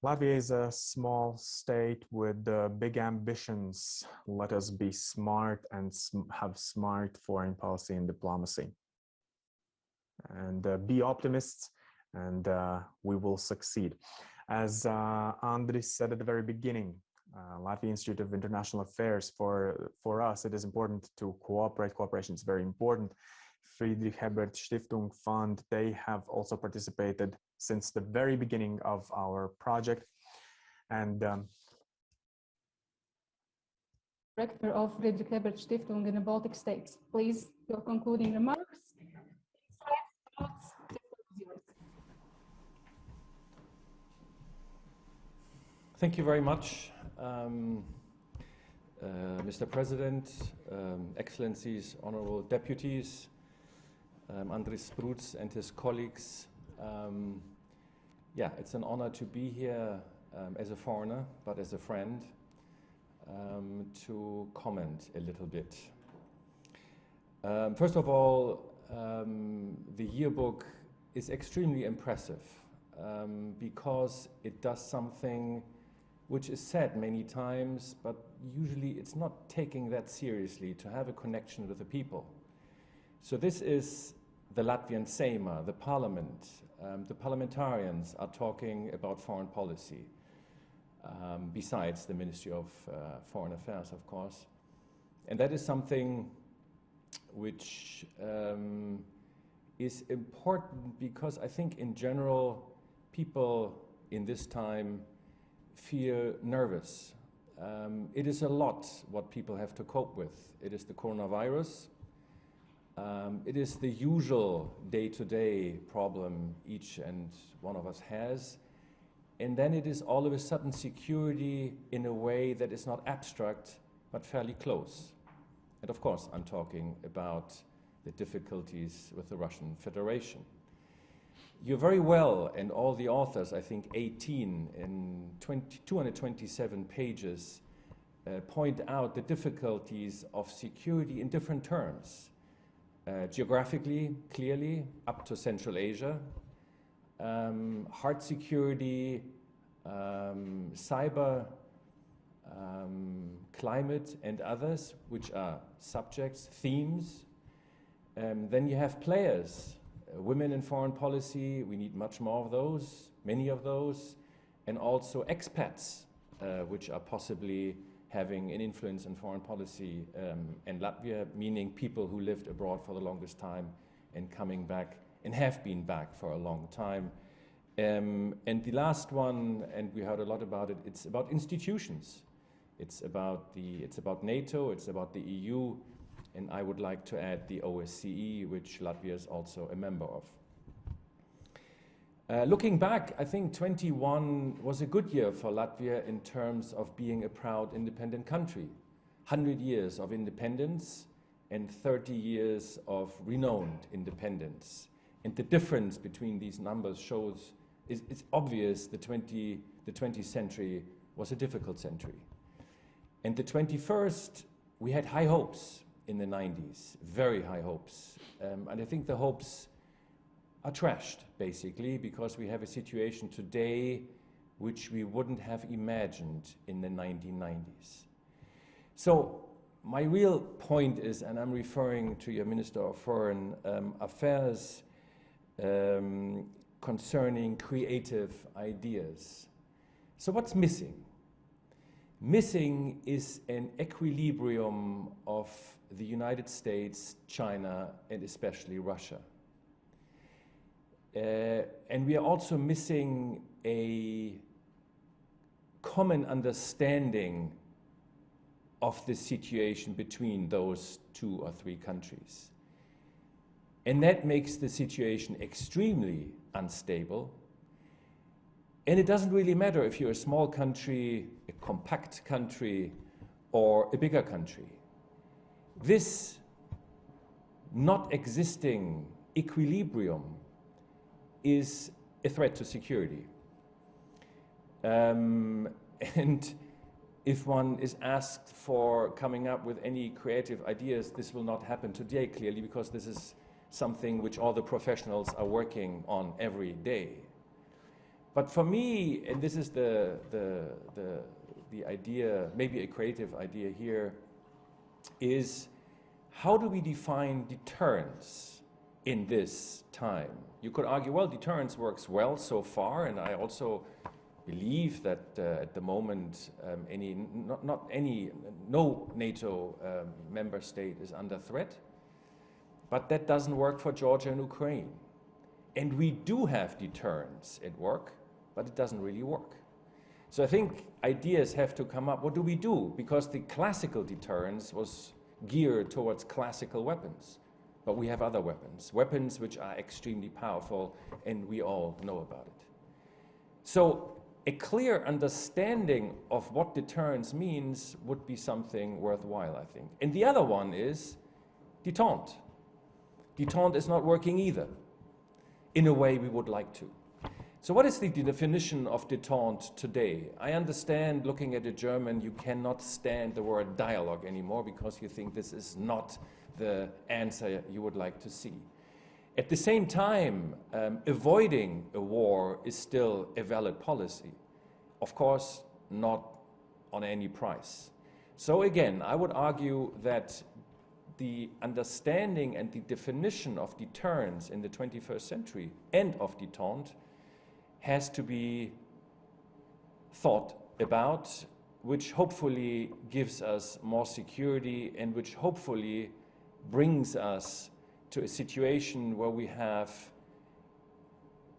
Speaker 1: Latvia is a small state with big ambitions. Let us be smart and have smart foreign policy and diplomacy. And be optimists, and we will succeed. As Andris said at the very beginning, Latvia Institute of International Affairs, for us, it is important to cooperate. Cooperation is very important. Friedrich-Ebert-Stiftung Fund, they have also participated since the very beginning of our project. And
Speaker 2: Director of Friedrich-Ebert-Stiftung in the Baltic states. Please, your concluding remarks. Thoughts, the floor is yours.
Speaker 3: Thank you very much, Mr. President, Excellencies, Honorable Deputies, Andris Spruts and his colleagues. Yeah, it's an honor to be here as a foreigner, but as a friend, to comment a little bit. First of all, the yearbook is extremely impressive because it does something which is said many times, but usually it's not taking that seriously, to have a connection with the people. So this is the Latvian Seima, the parliament. The parliamentarians are talking about foreign policy, besides the Ministry of Foreign Affairs, of course. And that is something which is important because I think in general people in this time feel nervous. It is a lot what people have to cope with. It is the coronavirus. It is the usual day-to-day problem each and one of us has. And then it is all of a sudden security in a way that is not abstract, but fairly close. And of course, I'm talking about the difficulties with the Russian Federation. You very well, and all the authors, I think 18 in 227 pages, point out the difficulties of security in different terms. Geographically, clearly, up to Central Asia, hard security, cyber, climate, and others, which are subjects, themes. Then you have players. Women in foreign policy, we need much more of those, many of those, and also expats, which are possibly having an influence in foreign policy in Latvia, meaning people who lived abroad for the longest time and coming back and have been back for a long time. And the last one, and we heard a lot about it, it's about institutions. It's about NATO, it's about the EU, and I would like to add the OSCE, which Latvia is also a member of. Looking back, I think 21 was a good year for Latvia in terms of being a proud independent country. 100 years of independence and 30 years of renowned independence. And the difference between these numbers shows, it's obvious the 20th century was a difficult century. And the 21st, we had high hopes in the 90s, very high hopes. And I think the hopes are trashed, basically, because we have a situation today which we wouldn't have imagined in the 1990s. So my real point is, and I'm referring to your Minister of Foreign Affairs concerning creative ideas. So what's missing? Missing is an equilibrium of the United States, China, and especially Russia. And we are also missing a common understanding of the situation between those 2 or 3 countries. And that makes the situation extremely unstable. And it doesn't really matter if you're a small country, a compact country, or a bigger country. This not existing equilibrium is a threat to security. And if one is asked for coming up with any creative ideas, this will not happen today, clearly, because this is something which all the professionals are working on every day. But for me, and this is the idea, maybe a creative idea here, is how do we define deterrence in this time? You could argue, well, deterrence works well so far, and I also believe that at the moment no NATO member state is under threat, but that doesn't work for Georgia and Ukraine. And we do have deterrence at work, but it doesn't really work. So I think ideas have to come up. What do we do? Because the classical deterrence was geared towards classical weapons. But we have other weapons, weapons which are extremely powerful, and we all know about it. So a clear understanding of what deterrence means would be something worthwhile, I think. And the other one is détente. Détente is not working either, in a way we would like to. So what is the definition of détente today? I understand, looking at a German, you cannot stand the word dialogue anymore because you think this is not the answer you would like to see. At the same time, avoiding a war is still a valid policy. Of course, not on any price. So again, I would argue that the understanding and the definition of deterrence in the 21st century and of détente has to be thought about, which hopefully gives us more security and which hopefully brings us to a situation where we have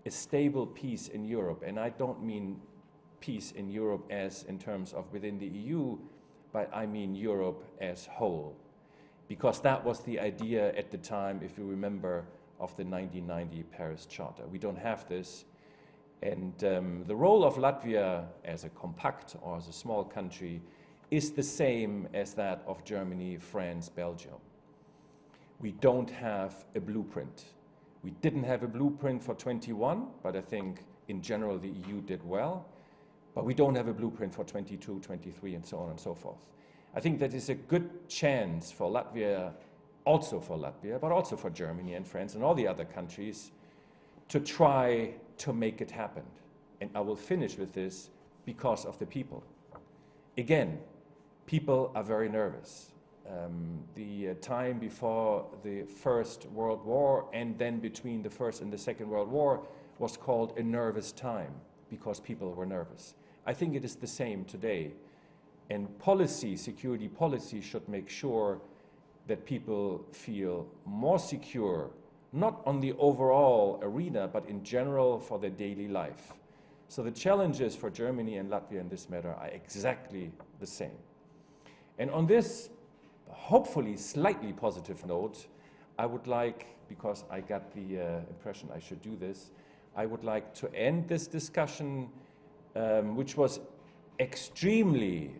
Speaker 3: a stable peace in Europe. And I don't mean peace in Europe as in terms of within the EU, but I mean Europe as whole. Because that was the idea at the time, if you remember, of the 1990 Paris Charter. We don't have this. And the role of Latvia as a compact or as a small country is the same as that of Germany, France, Belgium. We don't have a blueprint. We didn't have a blueprint for 21, but I think in general the EU did well. But we don't have a blueprint for 22, 23, and so on and so forth. I think that is a good chance for Latvia, also for Latvia, but also for Germany and France and all the other countries to try to make it happen. And I will finish with this because of the people. Again, people are very nervous. The time before the First World War and then between the First and the Second World War was called a nervous time because people were nervous. I think it is the same today. And policy, security policy, should make sure that people feel more secure, not on the overall arena, but in general for their daily life. So the challenges for Germany and Latvia in this matter are exactly the same. And on this, hopefully slightly positive note, I would like, because I got the impression I should do this, I would like to end this discussion, which was extremely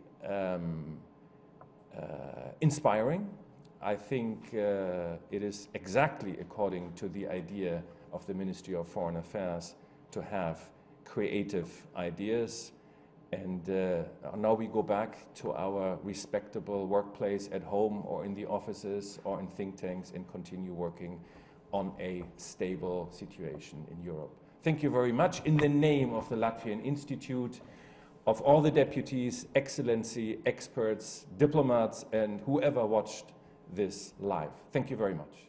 Speaker 3: inspiring. I think it is exactly according to the idea of the Ministry of Foreign Affairs to have creative ideas. And now we go back to our respectable workplace at home or in the offices or in think tanks and continue working on a stable situation in Europe. Thank you very much. In the name of the Latvian Institute, of all the deputies, excellency, experts, diplomats, and whoever watched this live. Thank you very much.